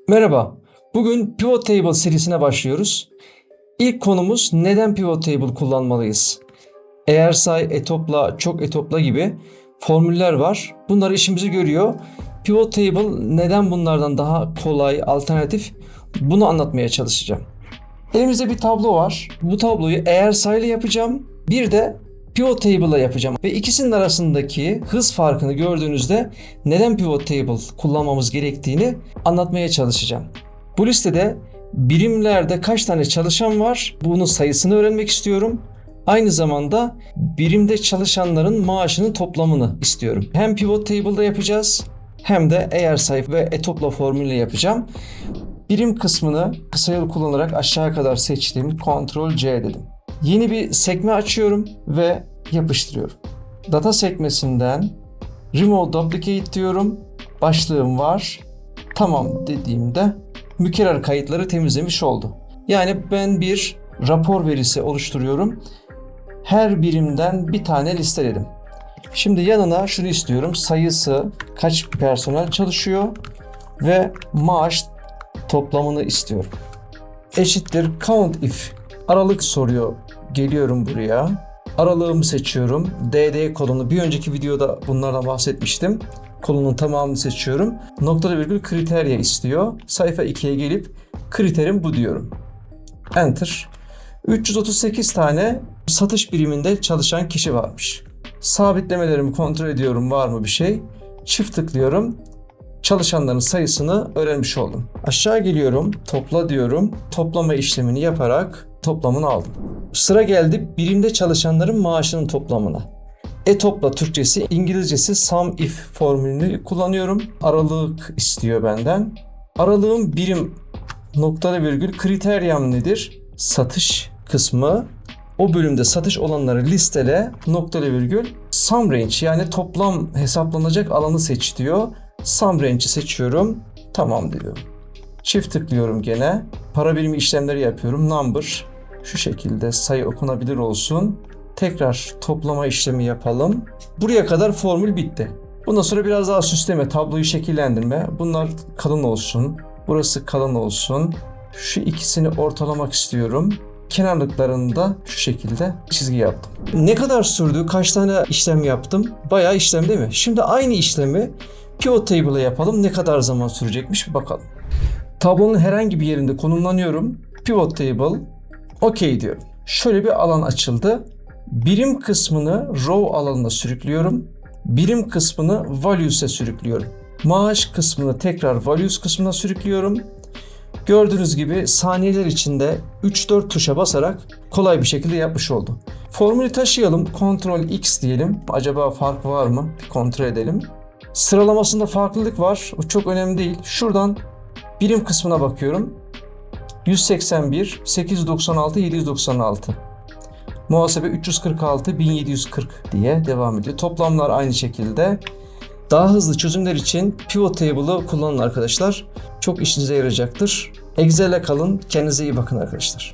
Merhaba, bugün Pivot Table serisine başlıyoruz. İlk konumuz neden Pivot Table kullanmalıyız? Eğer say, etopla, çok etopla gibi formüller var. Bunlar işimizi görüyor. Pivot Table neden bunlardan daha kolay, alternatif? Bunu anlatmaya çalışacağım. Elimizde bir tablo var. Bu tabloyu eğer say ile yapacağım. Bir de Pivot Table ile yapacağım. Ve ikisinin arasındaki hız farkını gördüğünüzde neden Pivot Table kullanmamız gerektiğini anlatmaya çalışacağım. Bu listede birimlerde kaç tane çalışan var? Bunun sayısını öğrenmek istiyorum. Aynı zamanda birimde çalışanların maaşının toplamını istiyorum. Hem Pivot Table'da yapacağız hem de eğer say ve etopla formülüyle yapacağım. Birim kısmını kısa yol kullanarak aşağı kadar seçtim. Ctrl+C dedim. Yeni bir sekme açıyorum ve yapıştırıyorum. Data sekmesinden Remove Duplicate diyorum. Başlığım var. Tamam dediğimde mükerrer kayıtları temizlemiş oldu. Yani ben bir rapor verisi oluşturuyorum. Her birimden bir tane listeledim. Şimdi yanına şunu istiyorum. Sayısı, kaç personel çalışıyor ve maaş toplamını istiyorum. Eşittir count if. Aralık soruyor. Geliyorum buraya. Aralığımı seçiyorum. DD kolonu. Bir önceki videoda bunlardan bahsetmiştim. Kolonun tamamını seçiyorum. Noktalı virgül kriterya istiyor. Sayfa 2'ye gelip kriterim bu diyorum. Enter. 338 tane satış biriminde çalışan kişi varmış. Sabitlemelerimi kontrol ediyorum, var mı bir şey. Çift tıklıyorum. Çalışanların sayısını öğrenmiş oldum. Aşağı geliyorum, topla diyorum. Toplama işlemini yaparak toplamını aldım. Sıra geldi birimde çalışanların maaşının toplamına. Topla Türkçesi, İngilizcesi sum if formülünü kullanıyorum. Aralık istiyor benden. Aralığın birim noktalı virgül kriteryam nedir? Satış kısmı. O bölümde satış olanları listele noktalı virgül sum range, yani toplam hesaplanacak alanı seç diyor. Sum range'i seçiyorum. Tamam diyorum. Çift tıklıyorum gene. Para birimi işlemleri yapıyorum. Number şu şekilde sayı okunabilir olsun. Tekrar toplama işlemi yapalım. Buraya kadar formül bitti. Bundan sonra biraz daha süsleme, tabloyu şekillendirme. Bunlar kalın olsun. Burası kalın olsun. Şu ikisini ortalamak istiyorum. Kenarlıklarında şu şekilde çizgi yaptım. Ne kadar sürdü? Kaç tane işlem yaptım? Bayağı işlem değil mi? Şimdi aynı işlemi Pivot Table'a yapalım. Ne kadar zaman sürecekmiş bir bakalım. Tablonun herhangi bir yerinde konumlanıyorum. Pivot Table, OK diyorum. Şöyle bir alan açıldı. Birim kısmını row alanına sürüklüyorum. Birim kısmını values'e sürüklüyorum. Maaş kısmını tekrar values kısmına sürüklüyorum. Gördüğünüz gibi saniyeler içinde 3-4 tuşa basarak kolay bir şekilde yapmış oldum. Formülü taşıyalım. Ctrl+X diyelim. Acaba fark var mı? Bir kontrol edelim. Sıralamasında farklılık var. O çok önemli değil. Şuradan birim kısmına bakıyorum. 181, 896, 796. Muhasebe 346, 1740 diye devam ediyor. Toplamlar aynı şekilde. Daha hızlı çözümler için Pivot Table'ı kullanın arkadaşlar. Çok işinize yarayacaktır. Excel'e kalın. Kendinize iyi bakın arkadaşlar.